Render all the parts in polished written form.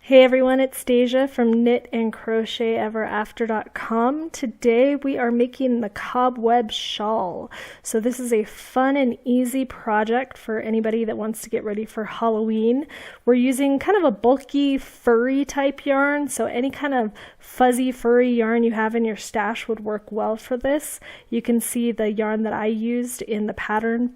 Hey everyone, it's Stasia from knitandcrocheteverafter.com. Today we are making the Cobweb Shawl. So this is a fun and easy project for anybody that wants to get ready for Halloween. We're using kind of a bulky furry type yarn, so any kind of fuzzy furry yarn you have in your stash would work well for this. You can see the yarn that I used in the pattern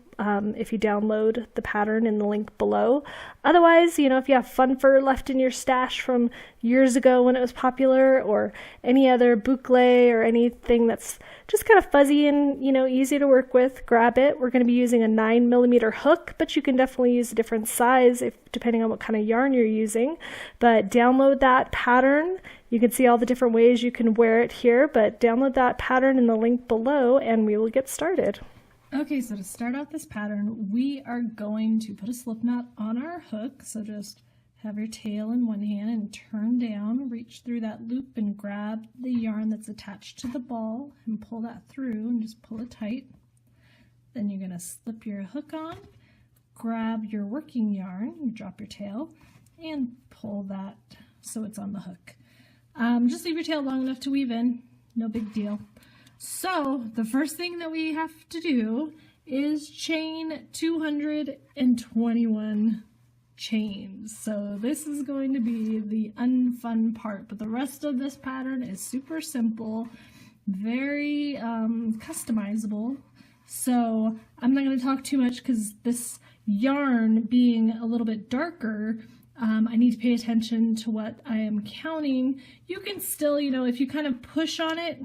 if you download the pattern in the link below. Otherwise, if you have fun fur left in your stash from years ago when it was popular, or any other boucle or anything that's just kind of fuzzy and easy to work with, grab it. We're going to be using a 9mm hook, but you can definitely use a different size depending on what kind of yarn you're using. But download that pattern. You can see all the different ways you can wear it here, but download that pattern in the link below and we will get started. Okay, so to start out this pattern, we are going to put a slip knot on our hook. So just have your tail in one hand and turn down, reach through that loop and grab the yarn that's attached to the ball and pull that through and just pull it tight. Then you're going to slip your hook on, grab your working yarn, you drop your tail, and pull that so it's on the hook. Just leave your tail long enough to weave in, no big deal. So the first thing that we have to do is chain 221 chains. So this is going to be the unfun part, but the rest of this pattern is super simple, very customizable. So I'm not going to talk too much because this yarn being a little bit darker, I need to pay attention to what I am counting. You can still, if you kind of push on it,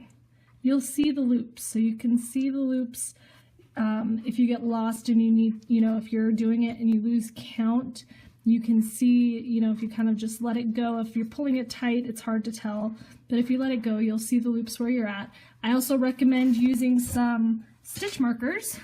you'll see the loops. So you can see the loops if you get lost and you need, if you're doing it and you lose count, you can see, if you kind of just let it go. If you're pulling it tight, it's hard to tell, but if you let it go, you'll see the loops where you're at. I also recommend using some stitch markers.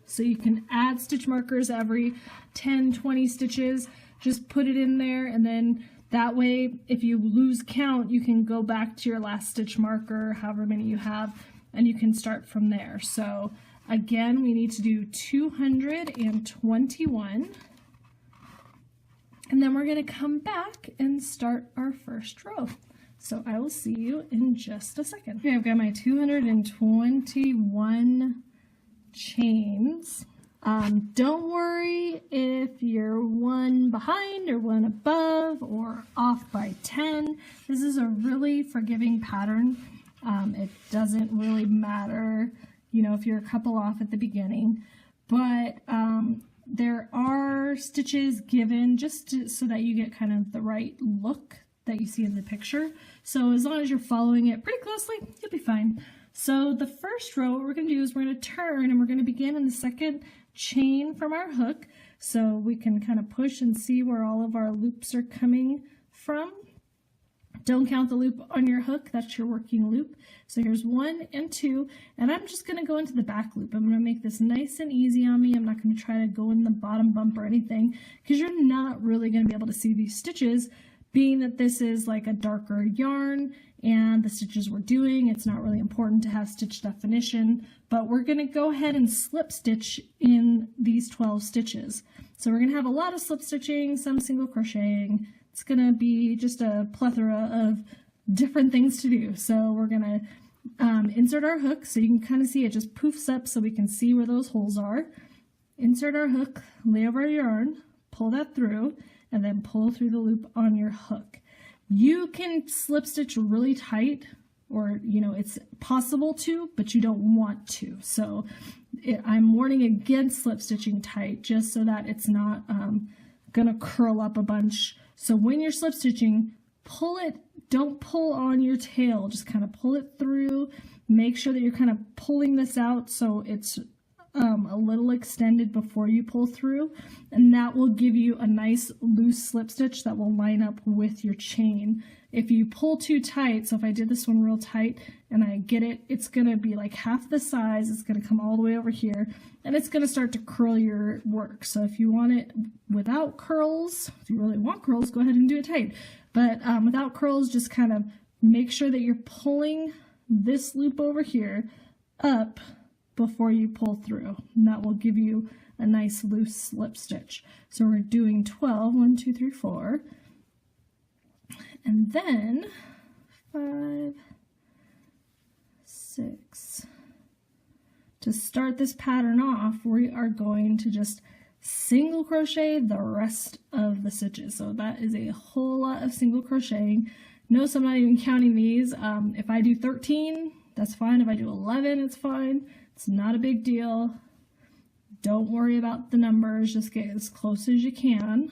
So you can add stitch markers every 10, 20 stitches. Just put it in there, and then that way, if you lose count, you can go back to your last stitch marker, however many you have, and you can start from there. So again, we need to do 221, and then we're going to come back and start our first row. So I will see you in just a second. Okay, I've got my 221 chains. Don't worry if you're one behind or one above or off by 10. This is a really forgiving pattern. It doesn't really matter, if you're a couple off at the beginning, but there are stitches given so that you get kind of the right look that you see in the picture. So as long as you're following it pretty closely, you'll be fine. So the first row, what we're going to do is we're going to turn and we're going to begin in the second chain from our hook, so we can kind of push and see where all of our loops are coming from. Don't count the loop on your hook, that's your working loop. So here's 1 and 2, and I'm just going to go into the back loop. I'm going to make this nice and easy on me. I'm not going to try to go in the bottom bump or anything, because you're not really going to be able to see these stitches, being that this is like a darker yarn and the stitches we're doing, it's not really important to have stitch definition, but we're going to go ahead and slip stitch in these 12 stitches. So we're going to have a lot of slip stitching, some single crocheting. It's going to be just a plethora of different things to do. So we're going to insert our hook, so you can kind of see it just poofs up so we can see where those holes are. Insert our hook, lay over our yarn, pull that through, and then pull through the loop on your hook. You can slip stitch really tight, or it's possible to, but you don't want to. So I'm warning against slip stitching tight, just so that it's not gonna curl up a bunch. So when you're slip stitching, pull it, don't pull on your tail, just kind of pull it through. Make sure that you're kind of pulling this out so it's a little extended before you pull through, and that will give you a nice loose slip stitch that will line up with your chain. If you pull too tight, so if I did this one real tight and I get it, it's going to be like half the size, it's going to come all the way over here, and it's going to start to curl your work. So if you want it without curls, if you really want curls, go ahead and do it tight, but without curls, just kind of make sure that you're pulling this loop over here up before you pull through, and that will give you a nice loose slip stitch. So we're doing 12, 1, 2, 3, 4, And then 5, 6. To start this pattern off, we are going to just single crochet the rest of the stitches. So that is a whole lot of single crocheting. Notice I'm not even counting these. If I do 13, that's fine. If I do 11, it's fine. It's not a big deal. Don't worry about the numbers. Just get as close as you can.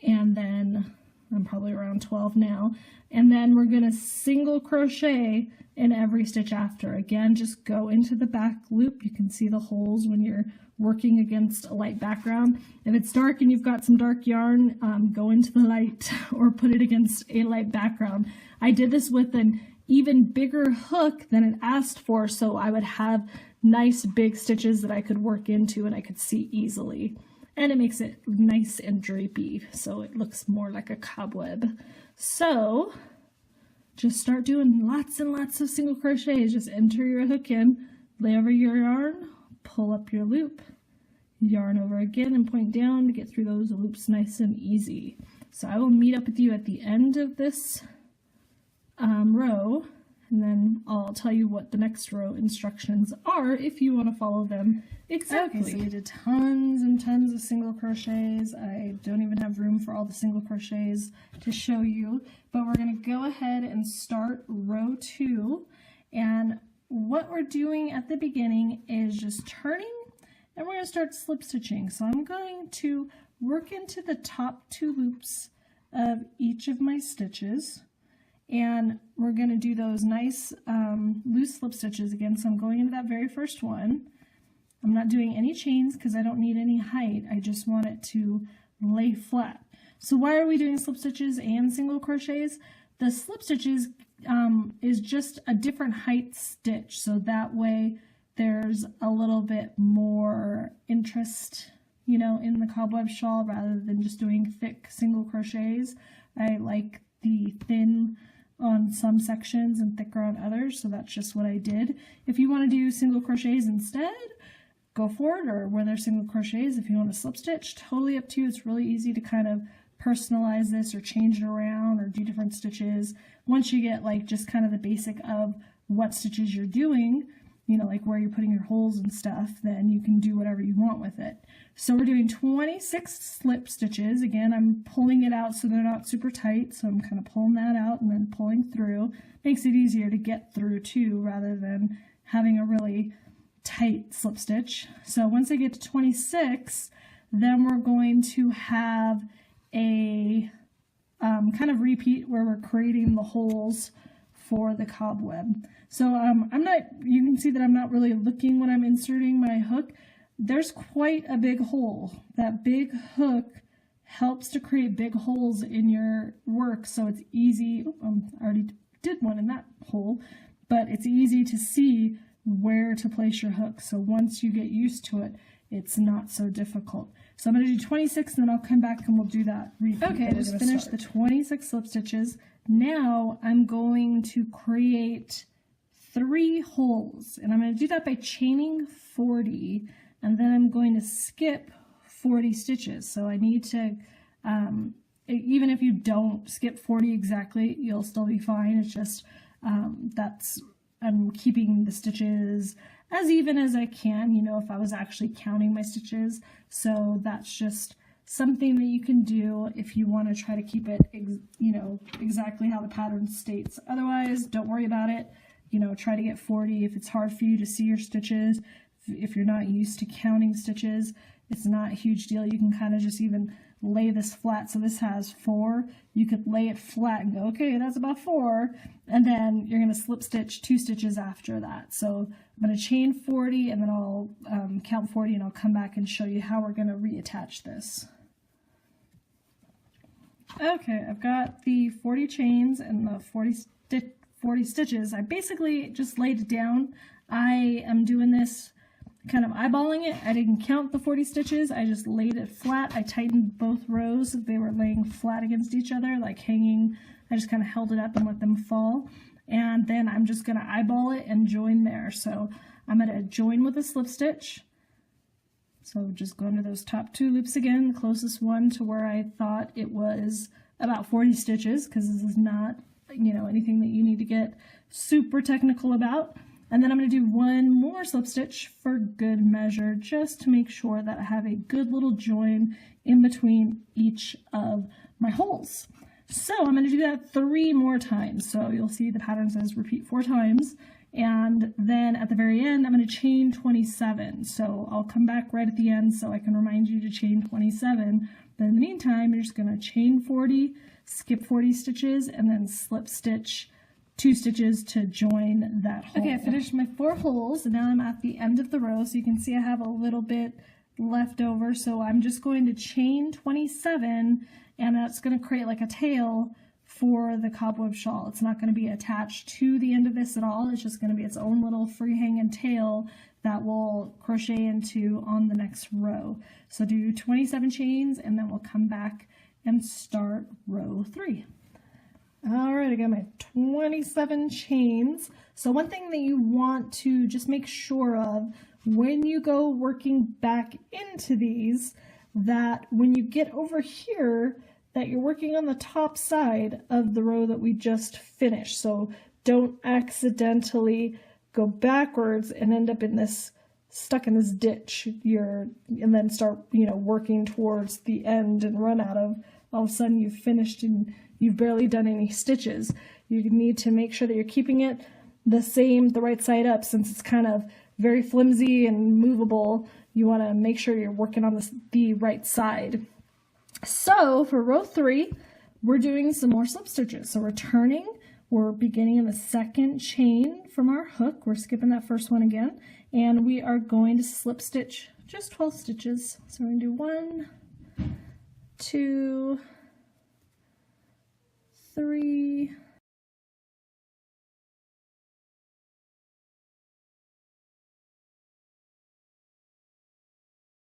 And then I'm probably around 12 now. And then we're going to single crochet in every stitch after. Again, just go into the back loop. You can see the holes when you're working against a light background. If it's dark and you've got some dark yarn, go into the light or put it against a light background. I did this with an even bigger hook than it asked for, so I would have nice big stitches that I could work into and I could see easily. And it makes it nice and drapey, so it looks more like a cobweb. So just start doing lots and lots of single crochets. Just enter your hook in, lay over your yarn, pull up your loop, yarn over again and point down to get through those loops nice and easy. So I will meet up with you at the end of this row, and then I'll tell you what the next row instructions are if you want to follow them exactly. Okay, so we did tons and tons of single crochets. I don't even have room for all the single crochets to show you, but we're going to go ahead and start row 2. And what we're doing at the beginning is just turning, and we're going to start slip stitching. So I'm going to work into the top 2 loops of each of my stitches. And we're going to do those nice loose slip stitches again. So I'm going into that very first one. I'm not doing any chains because I don't need any height. I just want it to lay flat. So why are we doing slip stitches and single crochets? The slip stitches is just a different height stitch. So that way there's a little bit more interest, you know, in the cobweb shawl rather than just doing thick single crochets. I like the thin on some sections and thicker on others, so that's just what I did. If you want to do single crochets instead, go for it, or where there's single crochets, if you want to slip stitch, totally up to you. It's really easy to kind of personalize this or change it around or do different stitches. Once you get like just kind of the basic of what stitches you're doing, you know, like where you're putting your holes and stuff, then you can do whatever you want with it. So we're doing 26 slip stitches. Again, I'm pulling it out so they're not super tight, so I'm kind of pulling that out and then pulling through. Makes it easier to get through too, rather than having a really tight slip stitch. So once I get to 26, then we're going to have a kind of repeat where we're creating the holes for the cobweb. So you can see that I'm not really looking when I'm inserting my hook. There's quite a big hole. That big hook helps to create big holes in your work, so it's easy. I already did one in that hole, but it's easy to see where to place your hook. So once you get used to it, it's not so difficult. So I'm going to do 26, and then I'll come back and we'll do that repeat. Okay, I just finished the 26 slip stitches. Now I'm going to create 3 holes, and I'm going to do that by chaining 40, and then I'm going to skip 40 stitches. So I need to, even if you don't skip 40 exactly, you'll still be fine. It's just I'm keeping the stitches as even as I can, you know, if I was actually counting my stitches. So that's just something that you can do if you want to try to keep it, you know, exactly how the pattern states. Otherwise, don't worry about it. You know, try to get 40 if it's hard for you to see your stitches. If you're not used to counting stitches, it's not a huge deal. You can kind of just even lay this flat. So this has 4. You could lay it flat and go, okay, that's about 4. And then you're going to slip stitch 2 stitches after that. So I'm going to chain 40, and then I'll count 40, and I'll come back and show you how we're going to reattach this. Okay, I've got the 40 chains and the 40 stitches. I basically just laid it down. I am doing this kind of eyeballing it. I didn't count the 40 stitches. I just laid it flat. I tightened both rows. They were laying flat against each other, like hanging. I just kind of held it up and let them fall. And then I'm just going to eyeball it and join there. So I'm going to join with a slip stitch. So just go into those top 2 loops again, the closest one to where I thought it was about 40 stitches, because this is not, you know, anything that you need to get super technical about. And then I'm going to do one more slip stitch for good measure, just to make sure that I have a good little join in between each of my holes. So I'm going to do that 3 more times. So you'll see the pattern says repeat 4 times. And then at the very end, I'm going to chain 27. So I'll come back right at the end so I can remind you to chain 27. But in the meantime, you're just going to chain 40, skip 40 stitches, and then slip stitch 2 stitches to join that hole. Okay, I finished my 4 holes, and now I'm at the end of the row. So you can see I have a little bit left over. So I'm just going to chain 27, and that's going to create like a tail for the cobweb shawl. It's not going to be attached to the end of this at all. It's just going to be its own little free hanging tail that we'll crochet into on the next row. So do 27 chains, and then we'll come back and start row 3. All right, I got my 27 chains. So one thing that you want to just make sure of when you go working back into these, that when you get over here, that you're working on the top side of the row that we just finished. So don't accidentally go backwards and end up in this, stuck in this ditch, and then start, you know, working towards the end and run out of, all of a sudden you've finished and you've barely done any stitches. You need to make sure that you're keeping it the right side up, since it's kind of very flimsy and movable. You want to make sure you're working on the right side. So for row 3, we're doing some more slip stitches. So we're beginning in the second chain from our hook. We're skipping that first one again, and we are going to slip stitch just 12 stitches. So we're going to do 1, 2, 3,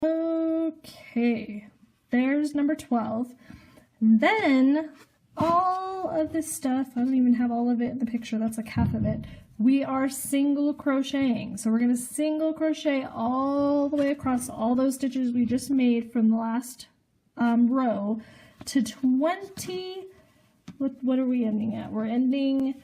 okay, there's number 12. Then all of this stuff, I don't even have all of it in the picture, that's like half of it. We are single crocheting. So we're going to single crochet all the way across all those stitches we just made from the last row to 20. What are we ending at? We're ending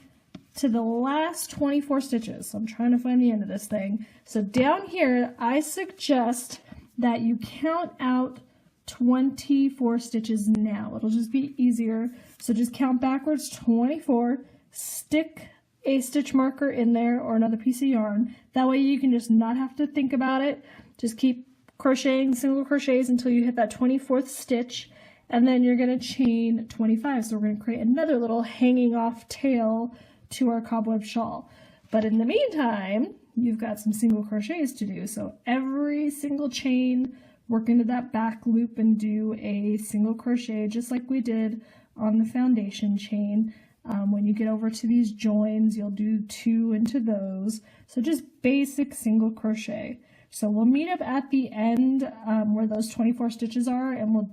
to the last 24 stitches. So I'm trying to find the end of this thing. So down here, I suggest that you count out 24 stitches now. It'll just be easier. So just count backwards 24, stick a stitch marker in there or another piece of yarn. That way you can just not have to think about it. Just keep crocheting single crochets until you hit that 24th stitch, and then you're going to chain 25. So we're going to create another little hanging off tail to our cobweb shawl. But in the meantime, you've got some single crochets to do. So every single chain, work into that back loop and do a single crochet just like we did on the foundation chain. When you get over to these joins, you'll do 2 into those. So just basic single crochet. So we'll meet up at the end where those 24 stitches are, and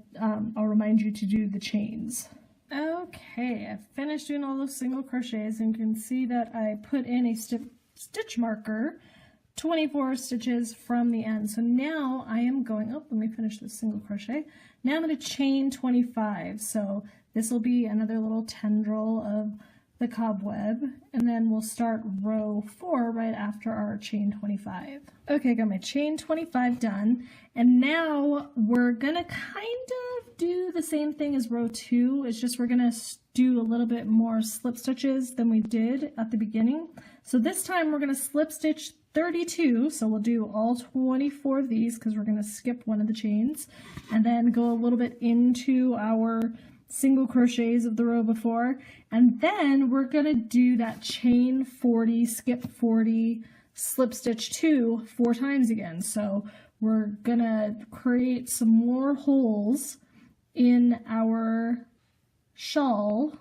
I'll remind you to do the chains. Okay, I've finished doing all those single crochets, and you can see that I put in a stitch marker 24 stitches from the end. So now I am going, let me finish this single crochet. Now I'm going to chain 25. So this will be another little tendril of the cobweb, and then we'll start row 4 right after our chain 25. Okay, got my chain 25 done, and now we're gonna kind of do the same thing as row 2. It's just we're gonna do a little bit more slip stitches than we did at the beginning. So this time we're gonna slip stitch 32, so we'll do all 24 of these because we're gonna skip one of the chains, and then go a little bit into our single crochets of the row before, and then we're going to do that chain 40, skip 40, slip stitch 2 4 times again. So we're going to create some more holes in our shawl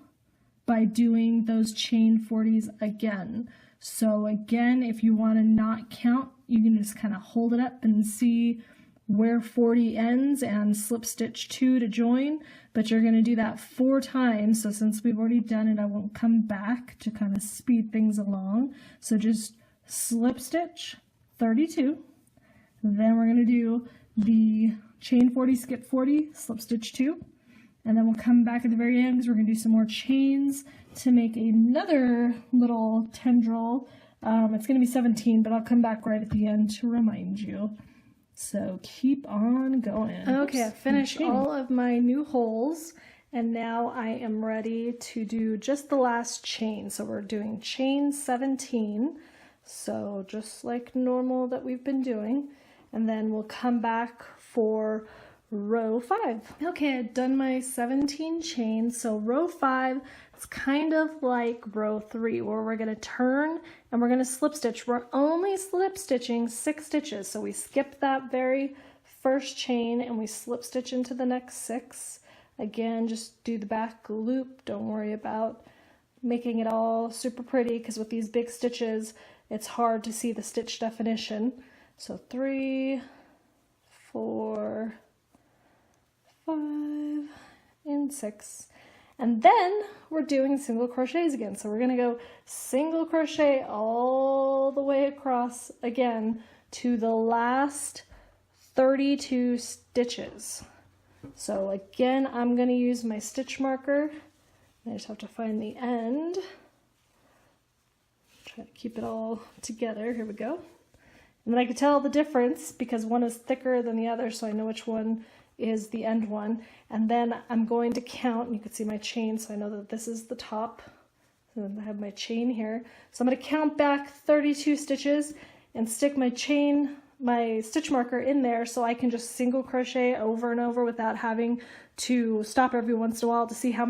by doing those chain 40s again. So again, if you want to not count, you can just kind of hold it up and see where 40 ends and slip stitch 2 to join, but you're going to do that 4 times. So since we've already done it, I won't come back to kind of speed things along. So just slip stitch 32, then we're going to do the chain 40, skip 40, slip stitch 2, And then we'll come back at the very end because we're going to do some more chains to make another little tendril. It's going to be 17, but I'll come back right at the end to remind you. So keep on going. Okay, I finished all of my new holes, and now I am ready to do just the last chain. So we're doing chain 17, so just like normal that we've been doing, and then we'll come back for row 5. Okay, I've done my 17 chains, so row 5 is kind of like row 3, where we're going to turn and we're going to slip stitch. We're only slip stitching 6 stitches, so we skip that very first chain and we slip stitch into the next 6. Again, just do the back loop. Don't worry about making it all super pretty, because with these big stitches it's hard to see the stitch definition. So 3, 4, 5, and 6, and then we're doing single crochets again. So we're going to go single crochet all the way across again to the last 32 stitches. So again, I'm going to use my stitch marker. I just have to find the end. Try to keep it all together. Here we go. And then I can tell the difference because one is thicker than the other, so I know which one is the end one. And then I'm going to count, and you can see my chain, so I know that this is the top. And I have my chain here. So I'm going to count back 32 stitches and stick my chain, my stitch marker in there, so I can just single crochet over and over without having to stop every once in a while to see how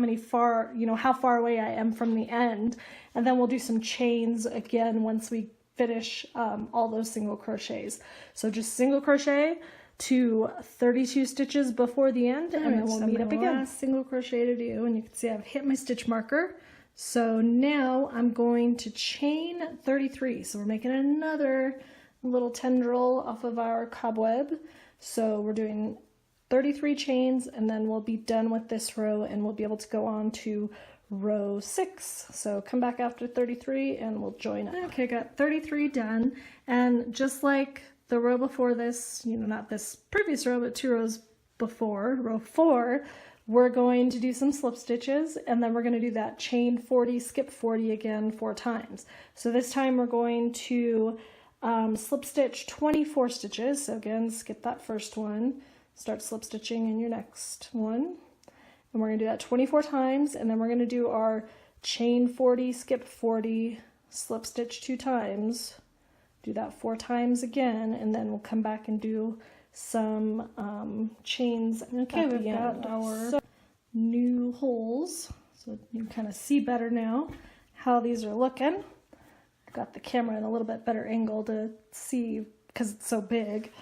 far away I am from the end. And then we'll do some chains again once we finish all those single crochets. So just single crochet to 32 stitches before the end, and then we'll meet up again. Last single crochet to do, and you can see I've hit my stitch marker. So now I'm going to chain 33. So we're making another little tendril off of our cobweb. So we're doing 33 chains, and then we'll be done with this row, and we'll be able to go on to row 6. So come back after 33 and we'll join up. Okay, got 33 done, and just like the row before this, not this previous row, but 2 rows before, row 4, we're going to do some slip stitches, and then we're going to do that chain 40, skip 40 again 4 times. So this time we're going to slip stitch 24 stitches. So again, skip that first one, start slip stitching in your next one, and we're going to do that 24 times, and then we're going to do our chain 40, skip 40, slip stitch 2 times, do that 4 times again, and then we'll come back and do some chains. Okay, we've got our new holes, so you can kind of see better now how these are looking. I've got the camera in a little bit better angle to see because it's so big.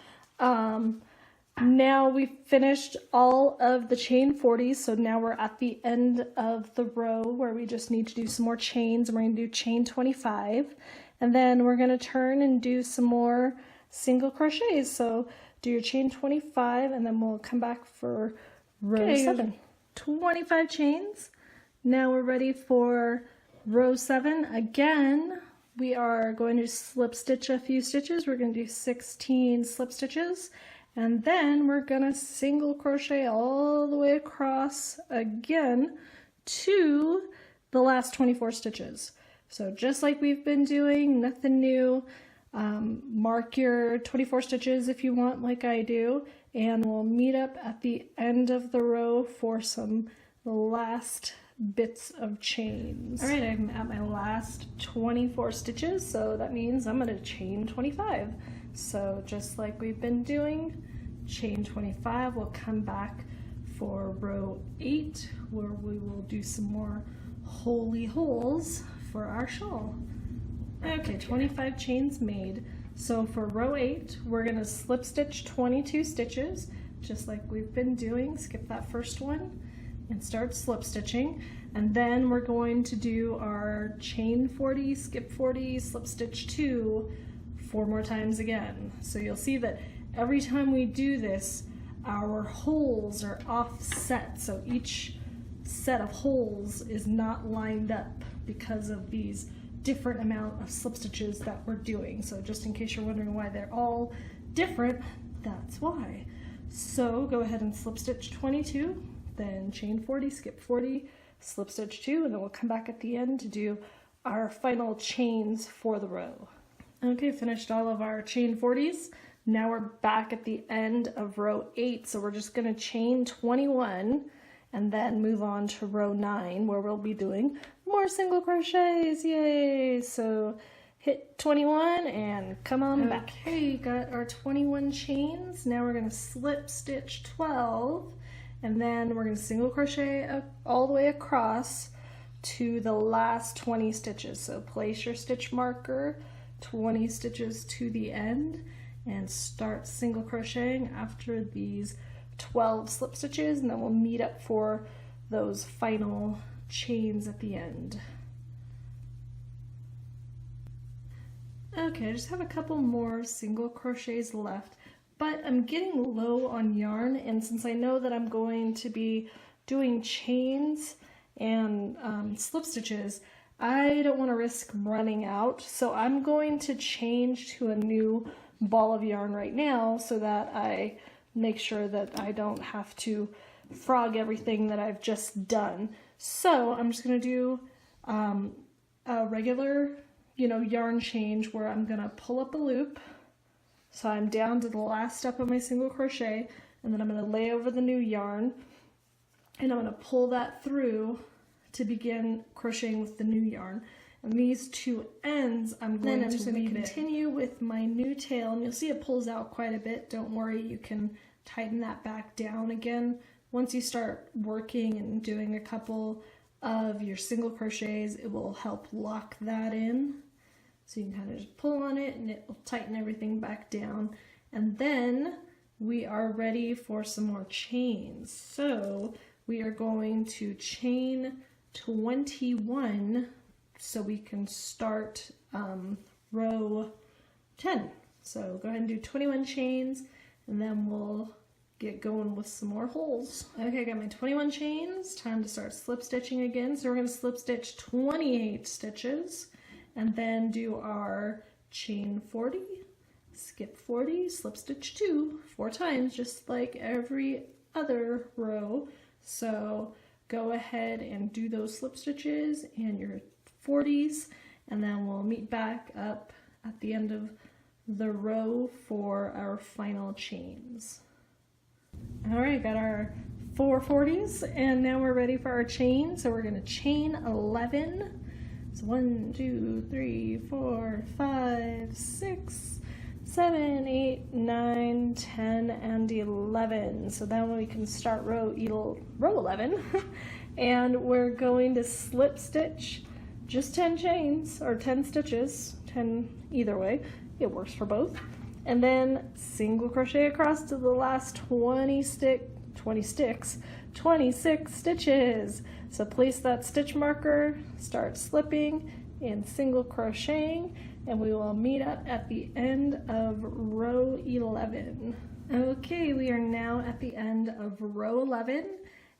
Now we've finished all of the chain 40s, so now we're at the end of the row where we just need to do some more chains, and we're going to do chain 25, and then we're going to turn and do some more single crochets. So do your chain 25, and then we'll come back for row 7. 25 chains. Now we're ready for row 7. Again, we are going to slip stitch a few stitches. We're going to do 16 slip stitches, and then we're going to single crochet all the way across again to the last 24 stitches. So just like we've been doing, nothing new. Mark your 24 stitches if you want, like I do, and we'll meet up at the end of the row for some last bits of chains. All right, I'm at my last 24 stitches, so that means I'm going to chain 25. So just like we've been doing, chain 25, we'll come back for row 8, where we will do some more holy holes for our shawl. Okay, 25 chains made. So for row 8, we're going to slip stitch 22 stitches, just like we've been doing. Skip that first one and start slip stitching. And then we're going to do our chain 40, skip 40, slip stitch 2 4 more times again. So you'll see that every time we do this, our holes are offset. So each set of holes is not lined up because of these different amount of slip stitches that we're doing. So just in case you're wondering why they're all different, that's why. So go ahead and slip stitch 22, then chain 40, skip 40, slip stitch 2, and then we'll come back at the end to do our final chains for the row. Okay, finished all of our chain 40s. Now we're back at the end of row 8, so we're just going to chain 21 and then move on to row 9 where we'll be doing more single crochets. Yay! So hit 21 and come on back. Okay, got our 21 chains. Now we're going to slip stitch 12 and then we're going to single crochet all the way across to the last 20 stitches. So place your stitch marker 20 stitches to the end and start single crocheting after these 12 slip stitches, and then we'll meet up for those final chains at the end. Okay, I just have a couple more single crochets left, but I'm getting low on yarn, and since I know that I'm going to be doing chains and slip stitches, I don't want to risk running out, so I'm going to change to a new ball of yarn right now so that I make sure that I don't have to frog everything that I've just done. So I'm just going to do a regular, yarn change where I'm going to pull up a loop. So I'm down to the last step of my single crochet, and then I'm going to lay over the new yarn, and I'm going to pull that through to begin crocheting with the new yarn. And these two ends I'm going to continue with my new tail, and you'll see it pulls out quite a bit. Don't worry, you can tighten that back down again. Once you start working and doing a couple of your single crochets, it will help lock that in. So you can kind of just pull on it and it will tighten everything back down. And then we are ready for some more chains. So we are going to chain 21 so we can start row 10. So go ahead and do 21 chains and then we'll get going with some more holes. Okay, I got my 21 chains. Time to start slip stitching again. So we're going to slip stitch 28 stitches and then do our chain 40, skip 40, slip stitch 2 4 times, just like every other row. So go ahead and do those slip stitches and your 40s, and then we'll meet back up at the end of the row for our final chains. All right, got our 4 40s, and now we're ready for our chain. So we're going to chain 11. So 1, 2, 3, 4, 5, 6, 7, 8, 9, 10, and 11. So then we can start row 11. And we're going to slip stitch just 10 chains, or 10 stitches, 10 either way, it works for both. And then single crochet across to the last 26 stitches. So place that stitch marker, start slipping and single crocheting, and we will meet up at the end of row 11. Okay, we are now at the end of row 11,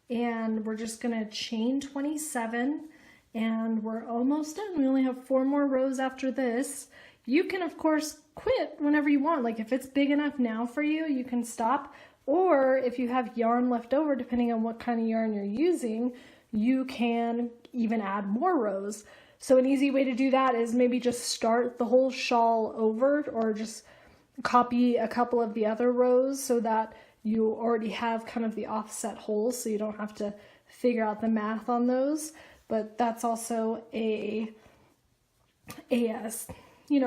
and we're just gonna chain 27, and we're almost done. We only have 4 more rows after this. You can, of course, quit whenever you want. Like if it's big enough now for you, you can stop. Or if you have yarn left over, depending on what kind of yarn you're using, you can even add more rows. So an easy way to do that is maybe just start the whole shawl over, or just copy a couple of the other rows so that you already have kind of the offset holes, so you don't have to figure out the math on those. But that's also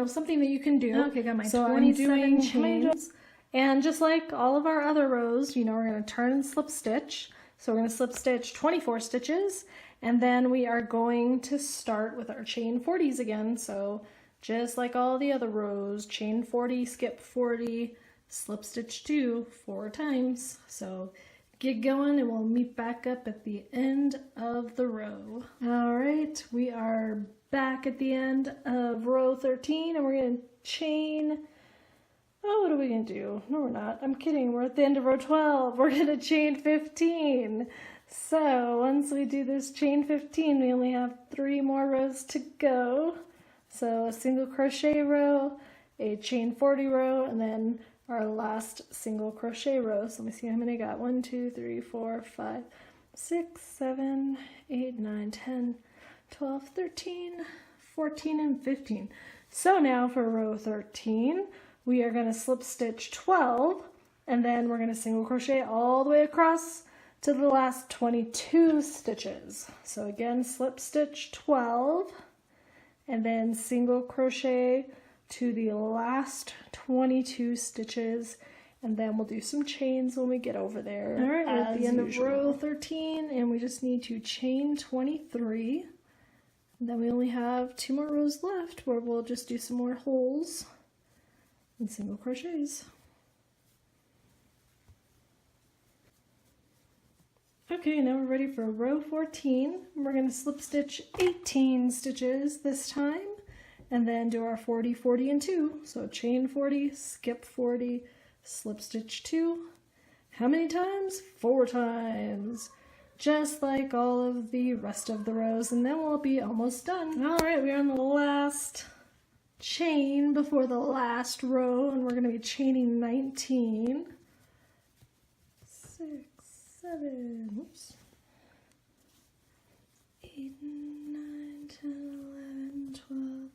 something that you can do. Okay, got my 27 chains. And just like all of our other rows, we're going to turn and slip stitch. So we're going to slip stitch 24 stitches, and then we are going to start with our chain 40s again. So just like all the other rows, chain 40, skip 40, slip stitch 2 4 times. So get going and we'll meet back up at the end of the row. All right, we are back at the end of row 13, and we're going to chain, what are we going to do? No, we're not. I'm kidding. We're at the end of row 12. We're going to chain 15. So once we do this chain 15, we only have 3 more rows to go. So a single crochet row, a chain 40 row, and then our last single crochet row. So let me see how many I got. 1, 2, 3, 4, 5. 6, 7, 8, 9, 10, 12, 13, 14, and 15. So now for row 13, we are going to slip stitch 12, and then we're going to single crochet all the way across to the last 22 stitches. So again, slip stitch 12, and then single crochet to the last 22 stitches, and then we'll do some chains when we get over there. All right, we're at the end of row 13, and we just need to chain 23. And then we only have 2 more rows left where we'll just do some more holes and single crochets. Okay, now we're ready for row 14. We're going to slip stitch 18 stitches this time, and then do our 40, 40, and 2. So chain 40, skip 40, slip stitch 2. How many times? 4 times. Just like all of the rest of the rows, and then we'll be almost done. All right, we're on the last chain before the last row, and we're going to be chaining 19. 6, 7, oops. 8, 9, 10, 11, 12,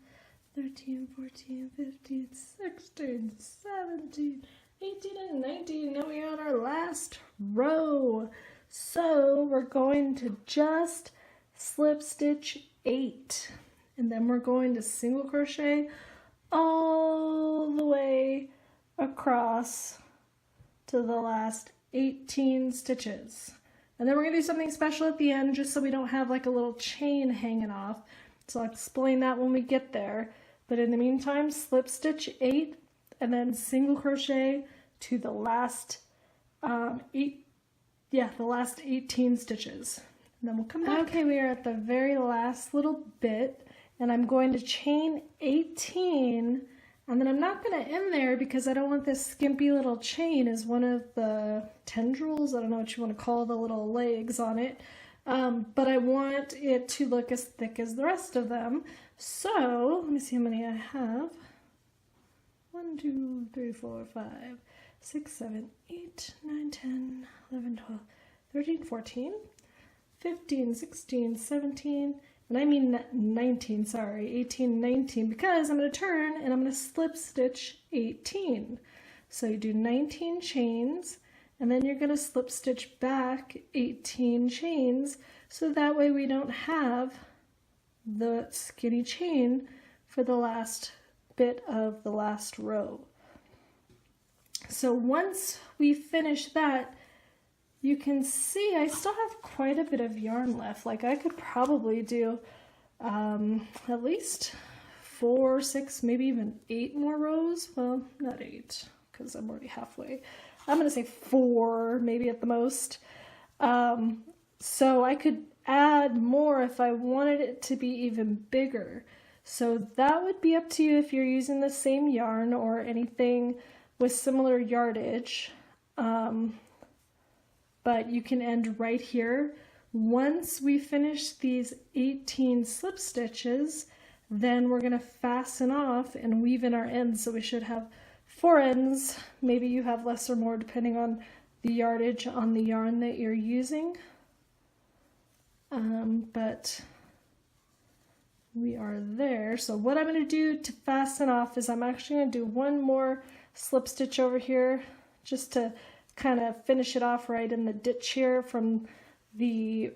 13, 14, 15, 16, 17, 18, and 19. Now we are on our last row. So we're going to just slip stitch 8, and then we're going to single crochet all the way across to the last 18 stitches. And then we're going to do something special at the end just so we don't have like a little chain hanging off. So I'll explain that when we get there. But in the meantime, slip stitch 8 and then single crochet to the last the last 18 stitches. And then we'll come back. Okay, we are at the very last little bit, and I'm going to chain 18, and then I'm not going to end there because I don't want this skimpy little chain as one of the tendrils. I don't know what you want to call the little legs on it, but I want it to look as thick as the rest of them. So let me see how many I have. 1, 2, 3, 4, 5, 6, 7, 8, 9, 10, 11, 12, 13, 14, 15, 16, 17, and I mean 19, sorry, 18, 19, because I'm going to turn and I'm going to slip stitch 18. So you do 19 chains, and then you're going to slip stitch back 18 chains, so that way we don't have the skinny chain for the last bit of the last row. So once we finish that, you can see I still have quite a bit of yarn left. Like I could probably do at least 4, 6, maybe even 8 more rows. Well, not 8 because I'm already halfway. I'm going to say 4, maybe at the most. So I could add more if I wanted it to be even bigger. So that would be up to you if you're using the same yarn or anything with similar yardage. But you can end right here. Once we finish these 18 slip stitches, then we're going to fasten off and weave in our ends. So we should have 4 ends. Maybe you have less or more depending on the yardage on the yarn that you're using. But we are there. So what I'm going to do to fasten off is I'm actually going to do 1 more slip stitch over here just to kind of finish it off right in the ditch here from the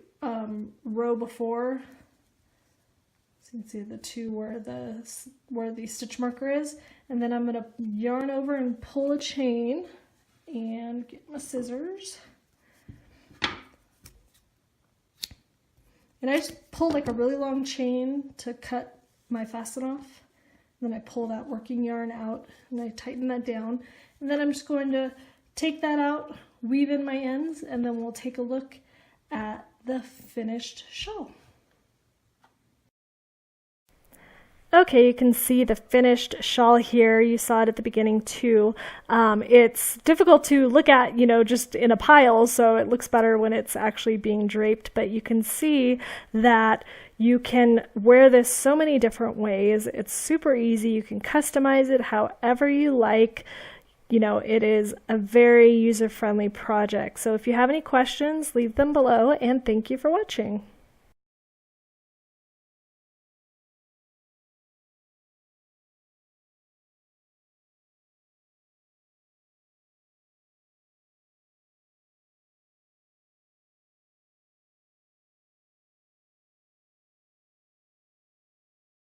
row before. So you can see the 2 where the stitch marker is, and then I'm going to yarn over and pull a chain and get my scissors. And I just pull like a really long chain to cut my fasten off. Then I pull that working yarn out and I tighten that down. And then I'm just going to take that out, weave in my ends, and then we'll take a look at the finished shawl. Okay, you can see the finished shawl here. You saw it at the beginning too. It's difficult to look at, just in a pile, so it looks better when it's actually being draped, but you can see that you can wear this so many different ways. It's super easy. You can customize it however you like. you know, it is a very user-friendly project. So if you have any questions, leave them below, and thank you for watching.